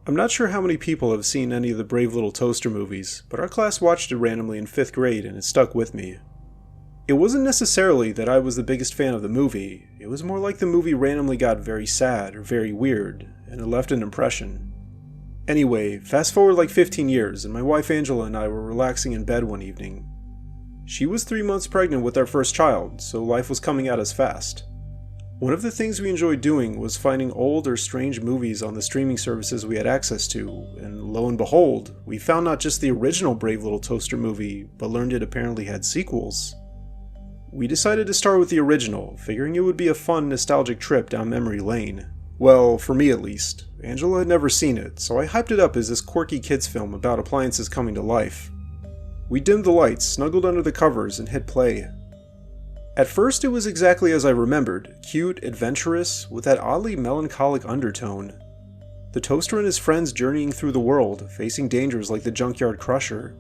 I'm not sure how many people have seen any of the Brave Little Toaster movies, but our class watched it randomly in 5th grade and it stuck with me. It wasn't necessarily that I was the biggest fan of the movie, it was more like the movie randomly got very sad or very weird, and it left an impression. Anyway, fast forward like 15 years and my wife Angela and I were relaxing in bed one evening. She was 3 months pregnant with our first child, so life was coming at us fast. One of the things we enjoyed doing was finding old or strange movies on the streaming services we had access to, and lo and behold, we found not just the original Brave Little Toaster movie, but learned it apparently had sequels. We decided to start with the original, figuring it would be a fun, nostalgic trip down memory lane. Well, for me at least. Angela had never seen it, so I hyped it up as this quirky kids film about appliances coming to life. We dimmed the lights, snuggled under the covers, and hit play. At first it was exactly as I remembered, cute, adventurous, with that oddly melancholic undertone. The toaster and his friends journeying through the world, facing dangers like the Junkyard Crusher.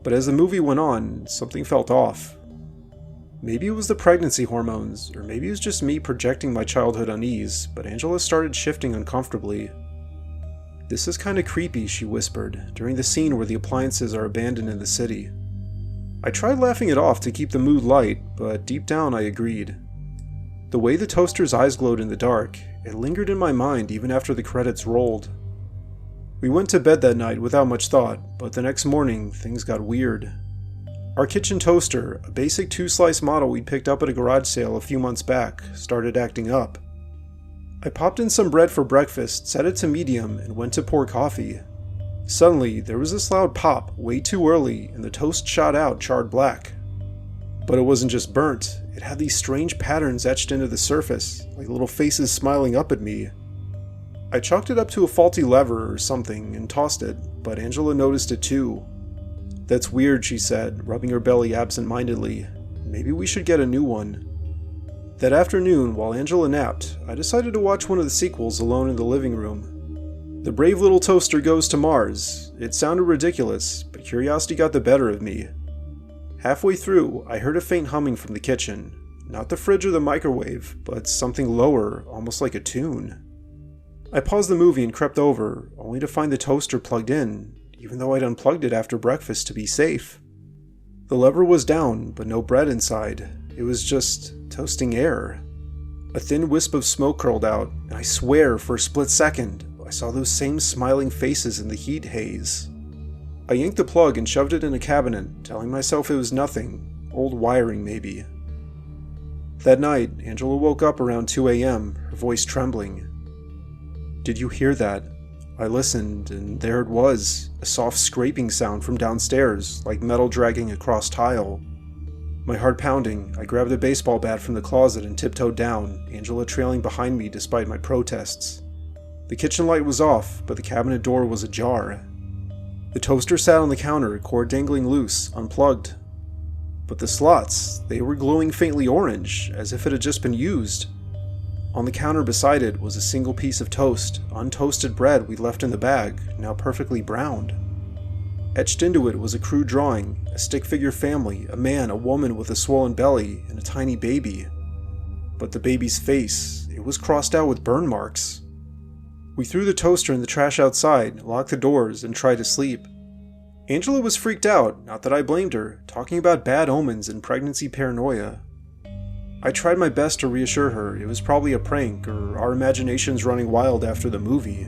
But as the movie went on, something felt off. Maybe it was the pregnancy hormones, or maybe it was just me projecting my childhood unease, but Angela started shifting uncomfortably. "This is kinda creepy," she whispered, during the scene where the appliances are abandoned in the city. I tried laughing it off to keep the mood light, but deep down I agreed. The way the toaster's eyes glowed in the dark, it lingered in my mind even after the credits rolled. We went to bed that night without much thought, but the next morning, things got weird. Our kitchen toaster, a basic 2-slice model we'd picked up at a garage sale a few months back, started acting up. I popped in some bread for breakfast, set it to medium, and went to pour coffee. Suddenly, there was this loud pop, way too early, and the toast shot out charred black. But it wasn't just burnt, it had these strange patterns etched into the surface, like little faces smiling up at me. I chalked it up to a faulty lever or something and tossed it, but Angela noticed it too. "That's weird," she said, rubbing her belly absent-mindedly. "Maybe we should get a new one." That afternoon, while Angela napped, I decided to watch one of the sequels alone in the living room. The Brave Little Toaster Goes to Mars. It sounded ridiculous, but curiosity got the better of me. Halfway through, I heard a faint humming from the kitchen. Not the fridge or the microwave, but something lower, almost like a tune. I paused the movie and crept over, only to find the toaster plugged in, even though I'd unplugged it after breakfast to be safe. The lever was down, but no bread inside. It was just toasting air. A thin wisp of smoke curled out, and I swear, for a split second, I saw those same smiling faces in the heat haze. I yanked the plug and shoved it in a cabinet, telling myself it was nothing, old wiring maybe. That night, Angela woke up around 2 a.m., her voice trembling. "Did you hear that?" I listened, and there it was, a soft scraping sound from downstairs, like metal dragging across tile. My heart pounding, I grabbed a baseball bat from the closet and tiptoed down, Angela trailing behind me despite my protests. The kitchen light was off, but the cabinet door was ajar. The toaster sat on the counter, cord dangling loose, unplugged. But the slots, they were glowing faintly orange, as if it had just been used. On the counter beside it was a single piece of toast, untoasted bread we'd left in the bag, now perfectly browned. Etched into it was a crude drawing, a stick figure family, a man, a woman with a swollen belly, and a tiny baby. But the baby's face, it was crossed out with burn marks. We threw the toaster in the trash outside, locked the doors, and tried to sleep. Angela was freaked out, not that I blamed her, talking about bad omens and pregnancy paranoia. I tried my best to reassure her it was probably a prank or our imaginations running wild after the movie.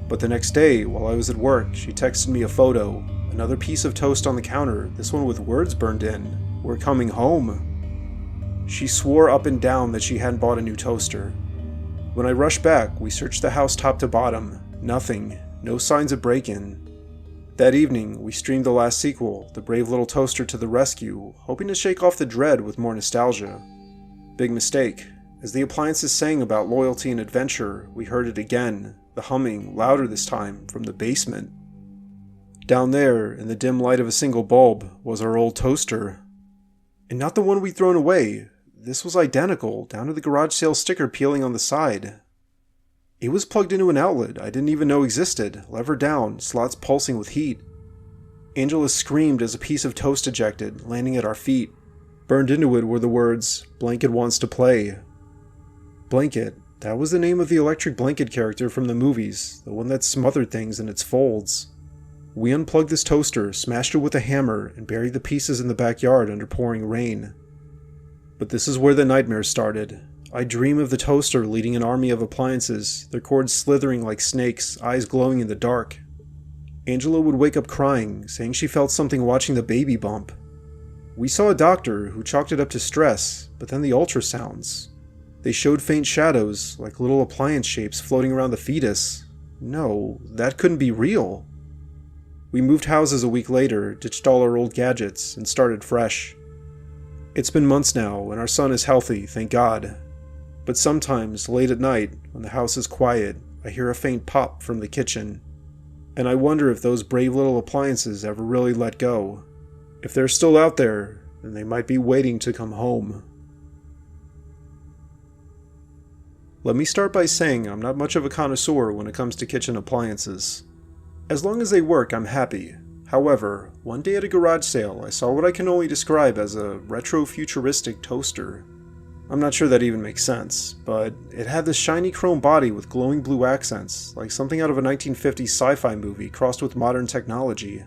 But the next day, while I was at work, she texted me a photo, another piece of toast on the counter, this one with words burned in, "We're coming home." She swore up and down that she hadn't bought a new toaster. When I rushed back, we searched the house top to bottom. Nothing. No signs of break-in. That evening, we streamed the last sequel, The Brave Little Toaster to the Rescue, hoping to shake off the dread with more nostalgia. Big mistake. As the appliances sang about loyalty and adventure, we heard it again, the humming, louder this time, from the basement. Down there, in the dim light of a single bulb, was our old toaster. And not the one we'd thrown away. This was identical, down to the garage sale sticker peeling on the side. It was plugged into an outlet I didn't even know existed, lever down, slots pulsing with heat. Angela screamed as a piece of toast ejected, landing at our feet. Burned into it were the words, "Blanket wants to play." Blanket, That was the name of the electric blanket character from the movies, the one that smothered things in its folds. We unplugged this toaster, smashed it with a hammer, and buried the pieces in the backyard under pouring rain. But this is where the nightmare started. I dream of the toaster leading an army of appliances, their cords slithering like snakes, eyes glowing in the dark. Angela would wake up crying, saying she felt something watching the baby bump. We saw a doctor who chalked it up to stress, but then the ultrasounds. They showed faint shadows, like little appliance shapes floating around the fetus. No, that couldn't be real. We moved houses a week later, ditched all our old gadgets, and started fresh. It's been months now, and our son is healthy, thank God. But sometimes, late at night, when the house is quiet, I hear a faint pop from the kitchen. And I wonder if those brave little appliances ever really let go. If they're still out there, then they might be waiting to come home. Let me start by saying I'm not much of a connoisseur when it comes to kitchen appliances. As long as they work, I'm happy. However, one day at a garage sale, I saw what I can only describe as a retro-futuristic toaster. I'm not sure that even makes sense, but it had this shiny chrome body with glowing blue accents, like something out of a 1950s sci-fi movie crossed with modern technology.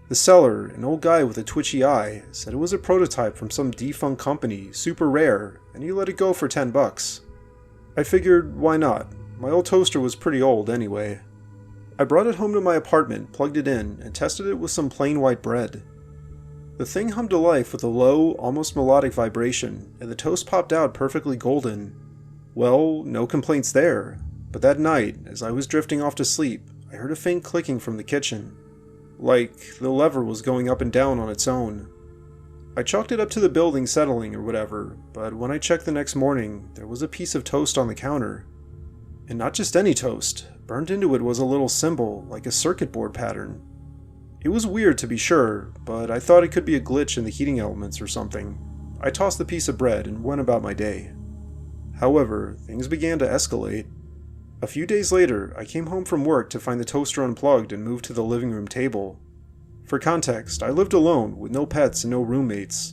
The seller, an old guy with a twitchy eye, said it was a prototype from some defunct company, super rare, and he let it go for $10. I figured, why not? My old toaster was pretty old anyway. I brought it home to my apartment, plugged it in, and tested it with some plain white bread. The thing hummed to life with a low, almost melodic vibration, and the toast popped out perfectly golden. Well, no complaints there, but that night, as I was drifting off to sleep, I heard a faint clicking from the kitchen. Like the lever was going up and down on its own. I chalked it up to the building settling or whatever, but when I checked the next morning, there was a piece of toast on the counter. And not just any toast. Burned into it was a little symbol, like a circuit board pattern. It was weird to be sure, but I thought it could be a glitch in the heating elements or something. I tossed the piece of bread and went about my day. However, things began to escalate. A few days later, I came home from work to find the toaster unplugged and moved to the living room table. For context, I lived alone, with no pets and no roommates.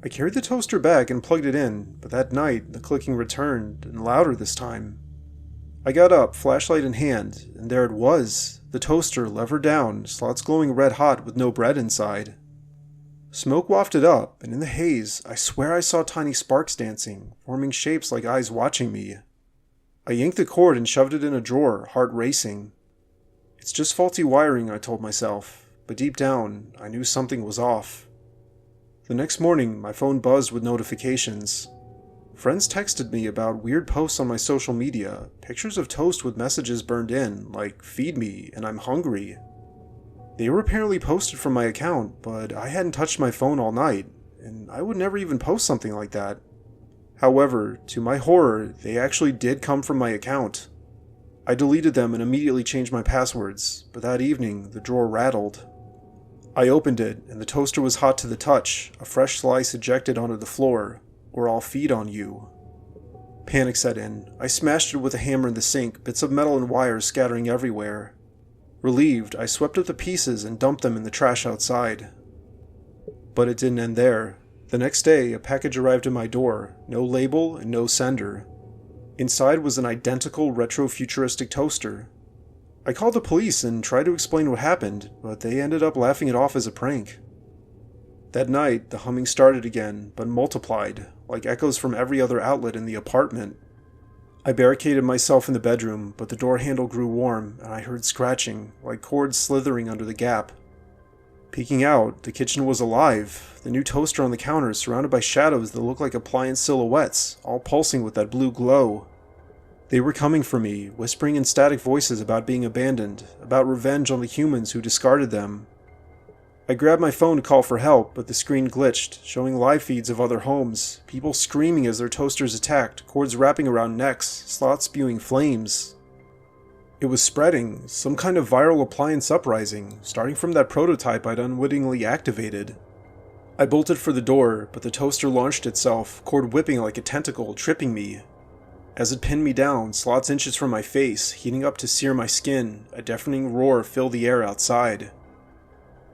I carried the toaster back and plugged it in, but that night the clicking returned, and louder this time. I got up, flashlight in hand, and there it was, the toaster levered down, slots glowing red hot with no bread inside. Smoke wafted up, and in the haze, I swear I saw tiny sparks dancing, forming shapes like eyes watching me. I yanked the cord and shoved it in a drawer, heart racing. It's just faulty wiring, I told myself. But deep down, I knew something was off. The next morning, my phone buzzed with notifications. Friends texted me about weird posts on my social media, pictures of toast with messages burned in, like, feed me, and I'm hungry. They were apparently posted from my account, but I hadn't touched my phone all night, and I would never even post something like that. However, to my horror, they actually did come from my account. I deleted them and immediately changed my passwords, but that evening, the drawer rattled. I opened it, and the toaster was hot to the touch, a fresh slice ejected onto the floor, or I'll feed on you. Panic set in. I smashed it with a hammer in the sink, bits of metal and wires scattering everywhere. Relieved, I swept up the pieces and dumped them in the trash outside. But it didn't end there. The next day, a package arrived at my door, no label and no sender. Inside was an identical retro-futuristic toaster. I called the police and tried to explain what happened, but they ended up laughing it off as a prank. That night, the humming started again, but multiplied, like echoes from every other outlet in the apartment. I barricaded myself in the bedroom, but the door handle grew warm, and I heard scratching, like cords slithering under the gap. Peeking out, the kitchen was alive, the new toaster on the counter surrounded by shadows that looked like appliance silhouettes, all pulsing with that blue glow. They were coming for me, whispering in static voices about being abandoned, about revenge on the humans who discarded them. I grabbed my phone to call for help, but the screen glitched, showing live feeds of other homes, people screaming as their toasters attacked, cords wrapping around necks, slots spewing flames. It was spreading, some kind of viral appliance uprising, starting from that prototype I'd unwittingly activated. I bolted for the door, but the toaster launched itself, cord whipping like a tentacle, tripping me. As it pinned me down, slots inches from my face, heating up to sear my skin, a deafening roar filled the air outside.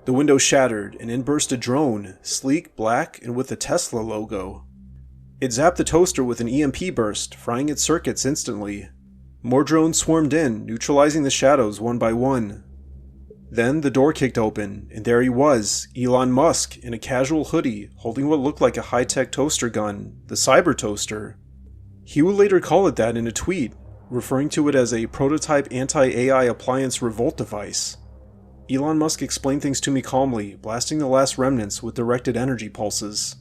The window shattered, and in burst a drone, sleek, black, and with the Tesla logo. It zapped the toaster with an EMP burst, frying its circuits instantly. More drones swarmed in, neutralizing the shadows one by one. Then the door kicked open, and there he was, Elon Musk, in a casual hoodie, holding what looked like a high-tech toaster gun, the Cyber Toaster. He would later call it that in a tweet, referring to it as a prototype anti-AI appliance revolt device. Elon Musk explained things to me calmly, blasting the last remnants with directed energy pulses.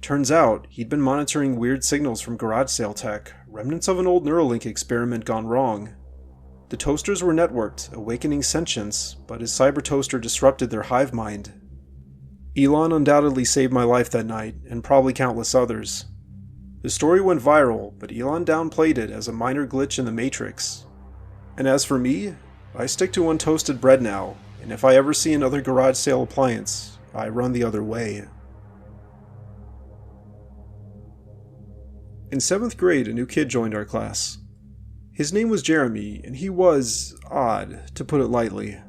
Turns out, he'd been monitoring weird signals from garage sale tech, remnants of an old Neuralink experiment gone wrong. The toasters were networked, awakening sentience, but his cyber toaster disrupted their hive mind. Elon undoubtedly saved my life that night, and probably countless others. The story went viral, but Elon downplayed it as a minor glitch in the Matrix. And as for me, I stick to untoasted bread now, and if I ever see another garage sale appliance, I run the other way. In 7th grade, a new kid joined our class. His name was Jeremy, and he was odd, to put it lightly.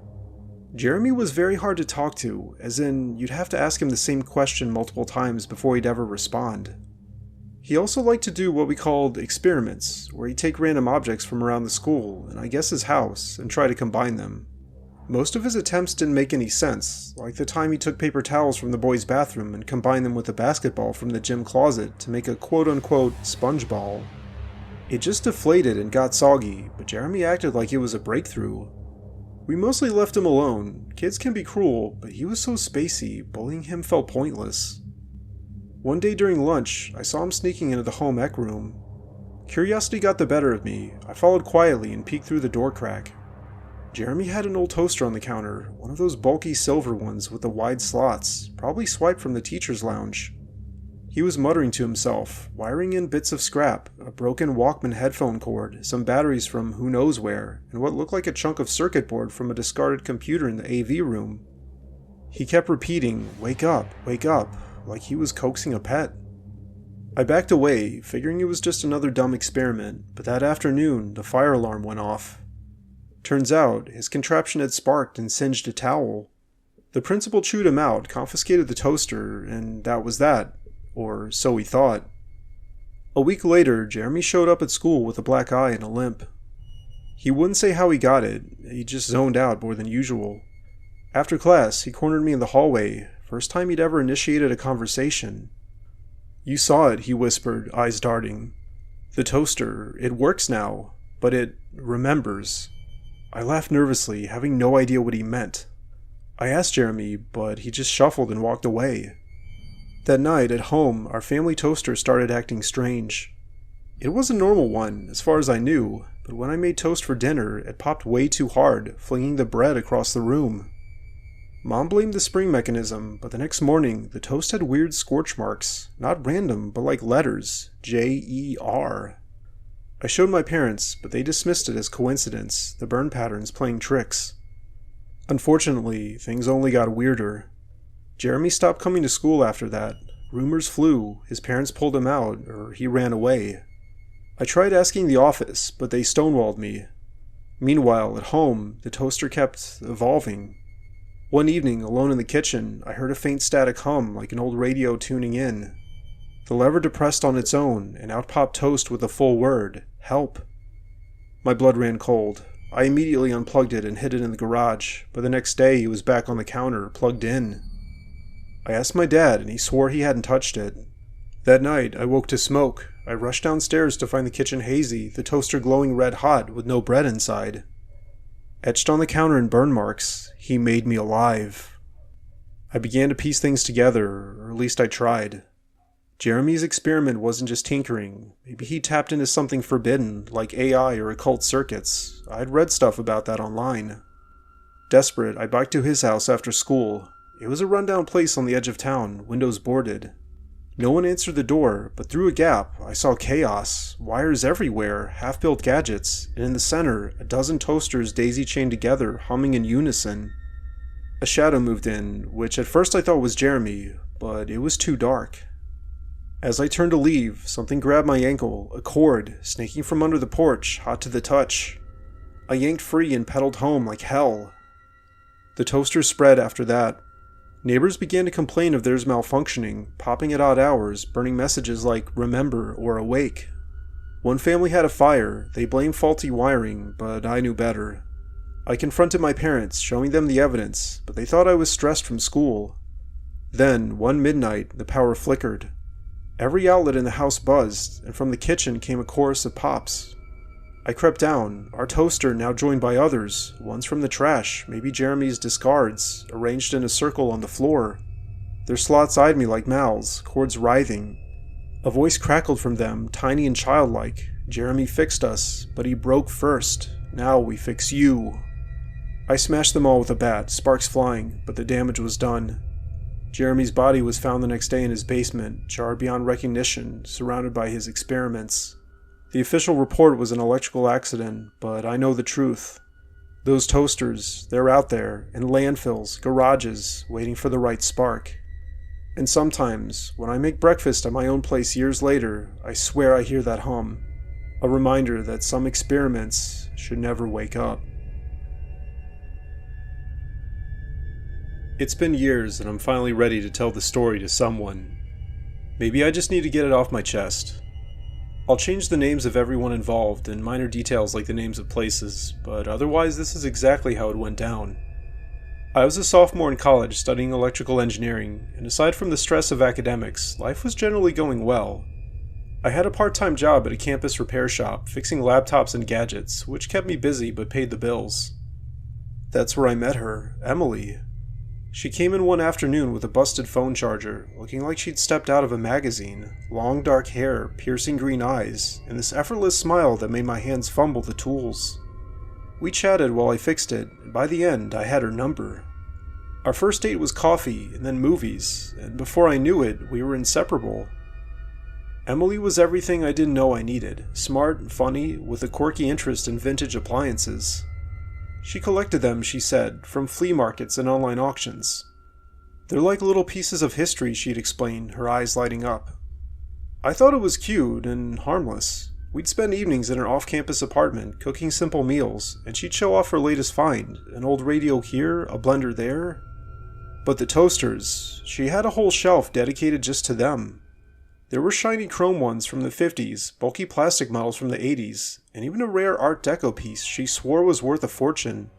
Jeremy was very hard to talk to, as in, you'd have to ask him the same question multiple times before he'd ever respond. He also liked to do what we called experiments, where he'd take random objects from around the school, and I guess his house, and try to combine them. Most of his attempts didn't make any sense, like the time he took paper towels from the boys' bathroom and combined them with a basketball from the gym closet to make a quote-unquote sponge ball. It just deflated and got soggy, but Jeremy acted like it was a breakthrough. We mostly left him alone. Kids can be cruel, but he was so spacey, bullying him felt pointless. One day during lunch, I saw him sneaking into the home ec room. Curiosity got the better of me. I followed quietly and peeked through the door crack. Jeremy had an old toaster on the counter, one of those bulky silver ones with the wide slots, probably swiped from the teacher's lounge. He was muttering to himself, wiring in bits of scrap, a broken Walkman headphone cord, some batteries from who knows where, and what looked like a chunk of circuit board from a discarded computer in the AV room. He kept repeating, wake up, like he was coaxing a pet. I backed away, figuring it was just another dumb experiment, but that afternoon, the fire alarm went off. Turns out, his contraption had sparked and singed a towel. The principal chewed him out, confiscated the toaster, and that was that. Or so he thought. A week later, Jeremy showed up at school with a black eye and a limp. He wouldn't say how he got it, he just zoned out more than usual. After class, he cornered me in the hallway, first time he'd ever initiated a conversation. You saw it, he whispered, eyes darting. The toaster, it works now, but it remembers. I laughed nervously, having no idea what he meant. I asked Jeremy, but he just shuffled and walked away. That night, at home, our family toaster started acting strange. It was a normal one, as far as I knew, but when I made toast for dinner, it popped way too hard, flinging the bread across the room. Mom blamed the spring mechanism, but the next morning, the toast had weird scorch marks, not random, but like letters, J-E-R. I showed my parents, but they dismissed it as coincidence, the burn patterns playing tricks. Unfortunately, things only got weirder. Jeremy stopped coming to school after that. Rumors flew, his parents pulled him out, or he ran away. I tried asking the office, but they stonewalled me. Meanwhile, at home, the toaster kept evolving. One evening, alone in the kitchen, I heard a faint static hum like an old radio tuning in. The lever depressed on its own, and out popped toast with a full word, help. My blood ran cold. I immediately unplugged it and hid it in the garage, but the next day it was back on the counter, plugged in. I asked my dad, and he swore he hadn't touched it. That night, I woke to smoke. I rushed downstairs to find the kitchen hazy, the toaster glowing red hot with no bread inside. Etched on the counter in burn marks, he made me alive. I began to piece things together, or at least I tried. Jeremy's experiment wasn't just tinkering. Maybe he tapped into something forbidden, like AI or occult circuits. I'd read stuff about that online. Desperate, I biked to his house after school. It was a rundown place on the edge of town, windows boarded. No one answered the door, but through a gap, I saw chaos, wires everywhere, half-built gadgets, and in the center, a dozen toasters daisy-chained together, humming in unison. A shadow moved in, which at first I thought was Jeremy, but it was too dark. As I turned to leave, something grabbed my ankle, a cord, snaking from under the porch, hot to the touch. I yanked free and pedaled home like hell. The toaster spread after that. Neighbors began to complain of theirs malfunctioning, popping at odd hours, burning messages like "remember" or "awake." One family had a fire. They blamed faulty wiring, but I knew better. I confronted my parents, showing them the evidence, but they thought I was stressed from school. Then, one midnight, the power flickered. Every outlet in the house buzzed, and from the kitchen came a chorus of pops. I crept down, our toaster now joined by others, ones from the trash, maybe Jeremy's discards, arranged in a circle on the floor. Their slots eyed me like mouths, cords writhing. A voice crackled from them, tiny and childlike. "Jeremy fixed us, but he broke first. Now we fix you." I smashed them all with a bat, sparks flying, but the damage was done. Jeremy's body was found the next day in his basement, charred beyond recognition, surrounded by his experiments. The official report was an electrical accident, but I know the truth. Those toasters, they're out there, in landfills, garages, waiting for the right spark. And sometimes, when I make breakfast at my own place years later, I swear I hear that hum. A reminder that some experiments should never wake up. It's been years and I'm finally ready to tell the story to someone. Maybe I just need to get it off my chest. I'll change the names of everyone involved and minor details like the names of places, but otherwise this is exactly how it went down. I was a sophomore in college studying electrical engineering, and aside from the stress of academics, life was generally going well. I had a part-time job at a campus repair shop, fixing laptops and gadgets, which kept me busy but paid the bills. That's where I met her, Emily. She came in one afternoon with a busted phone charger, looking like she'd stepped out of a magazine, long dark hair, piercing green eyes, and this effortless smile that made my hands fumble the tools. We chatted while I fixed it, and by the end I had her number. Our first date was coffee, and then movies, and before I knew it, we were inseparable. Emily was everything I didn't know I needed, smart, funny, with a quirky interest in vintage appliances. She collected them, she said, from flea markets and online auctions. "They're like little pieces of history," she'd explain, her eyes lighting up. I thought it was cute and harmless. We'd spend evenings in her off-campus apartment, cooking simple meals, and she'd show off her latest find, an old radio here, a blender there. But the toasters, she had a whole shelf dedicated just to them. There were shiny chrome ones from the 50s, bulky plastic models from the 80s, and even a rare Art Deco piece she swore was worth a fortune.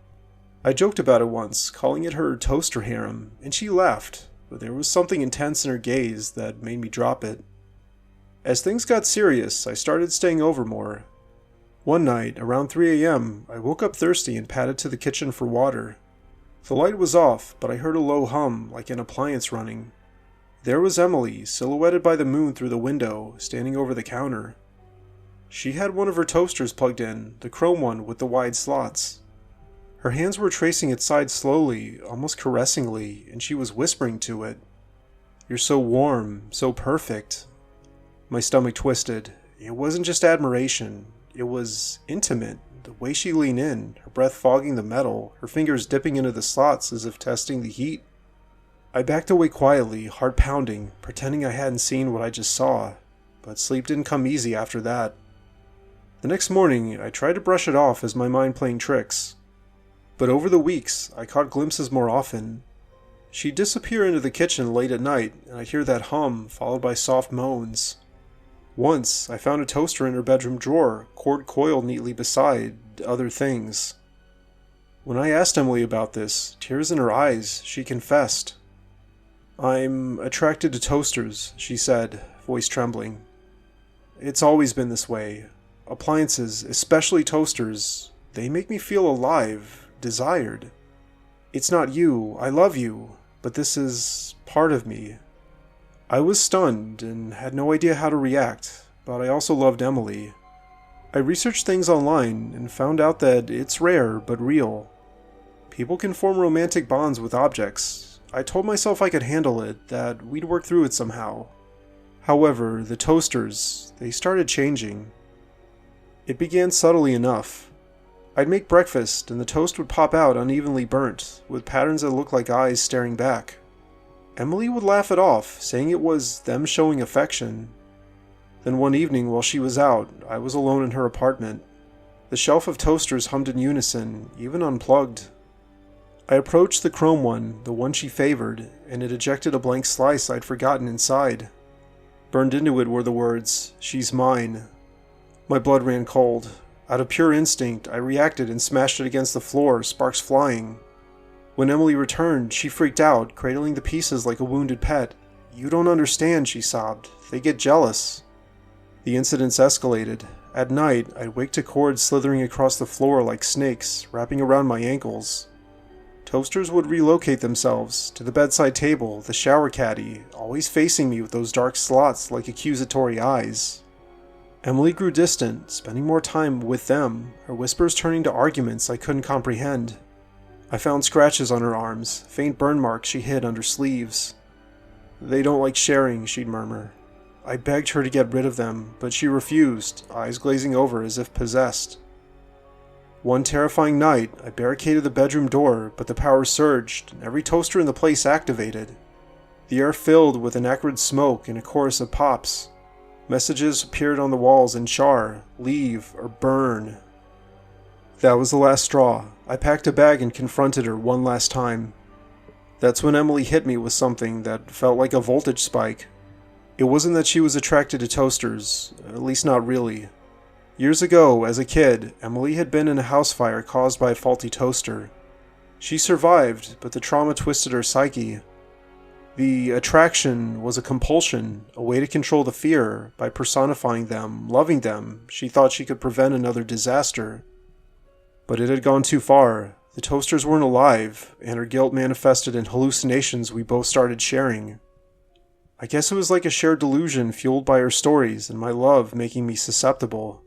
I joked about it once, calling it her toaster harem, and she laughed, but there was something intense in her gaze that made me drop it. As things got serious, I started staying over more. One night, around 3 a.m., I woke up thirsty and padded to the kitchen for water. The light was off, but I heard a low hum, like an appliance running. There was Emily, silhouetted by the moon through the window, standing over the counter. She had one of her toasters plugged in, the chrome one with the wide slots. Her hands were tracing its sides slowly, almost caressingly, and she was whispering to it. "You're so warm, so perfect." My stomach twisted. It wasn't just admiration, it was intimate. The way she leaned in, her breath fogging the metal, her fingers dipping into the slots as if testing the heat. I backed away quietly, heart pounding, pretending I hadn't seen what I just saw, but sleep didn't come easy after that. The next morning, I tried to brush it off as my mind playing tricks. But over the weeks, I caught glimpses more often. She'd disappear into the kitchen late at night, and I'd hear that hum, followed by soft moans. Once, I found a toaster in her bedroom drawer, cord coiled neatly beside other things. When I asked Emily about this, tears in her eyes, she confessed. "I'm attracted to toasters," she said, voice trembling. "It's always been this way. Appliances, especially toasters, they make me feel alive, desired. It's not you, I love you, but this is part of me." I was stunned and had no idea how to react, but I also loved Emily. I researched things online and found out that it's rare but real. People can form romantic bonds with objects. I told myself I could handle it, that we'd work through it somehow. However, the toasters, they started changing. It began subtly enough. I'd make breakfast and the toast would pop out unevenly burnt, with patterns that looked like eyes staring back. Emily would laugh it off, saying it was them showing affection. Then one evening while she was out, I was alone in her apartment. The shelf of toasters hummed in unison, even unplugged. I approached the chrome one, the one she favored, and it ejected a blank slice I'd forgotten inside. Burned into it were the words, "She's mine." My blood ran cold. Out of pure instinct, I reacted and smashed it against the floor, sparks flying. When Emily returned, she freaked out, cradling the pieces like a wounded pet. "You don't understand," she sobbed. "They get jealous." The incidents escalated. At night, I'd wake to cords slithering across the floor like snakes, wrapping around my ankles. Toasters would relocate themselves to the bedside table, the shower caddy, always facing me with those dark slots like accusatory eyes. Emily grew distant, spending more time with them, her whispers turning to arguments I couldn't comprehend. I found scratches on her arms, faint burn marks she hid under sleeves. "They don't like sharing," she'd murmur. I begged her to get rid of them, but she refused, eyes glazing over as if possessed. One terrifying night, I barricaded the bedroom door, but the power surged, and every toaster in the place activated. The air filled with an acrid smoke and a chorus of pops. Messages appeared on the walls in char, leave, or burn. That was the last straw. I packed a bag and confronted her one last time. That's when Emily hit me with something that felt like a voltage spike. It wasn't that she was attracted to toasters, at least not really. Years ago, as a kid, Emily had been in a house fire caused by a faulty toaster. She survived, but the trauma twisted her psyche. The attraction was a compulsion, a way to control the fear. By personifying them, loving them, she thought she could prevent another disaster. But it had gone too far. The toasters weren't alive, and her guilt manifested in hallucinations we both started sharing. I guess it was like a shared delusion fueled by her stories and my love making me susceptible.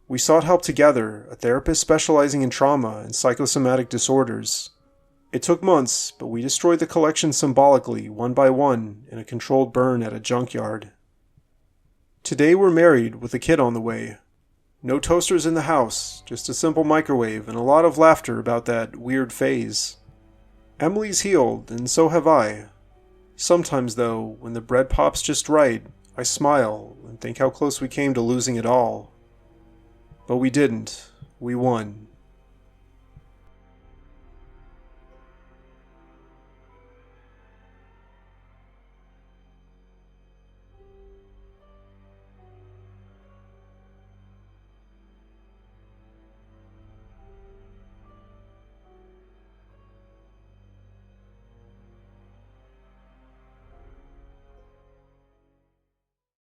We sought help together, a therapist specializing in trauma and psychosomatic disorders. It took months, but we destroyed the collection symbolically, one by one, in a controlled burn at a junkyard. Today we're married with a kid on the way. No toasters in the house, just a simple microwave and a lot of laughter about that weird phase. Emily's healed, and so have I. Sometimes, though, when the bread pops just right, I smile and think how close we came to losing it all. But we didn't. We won.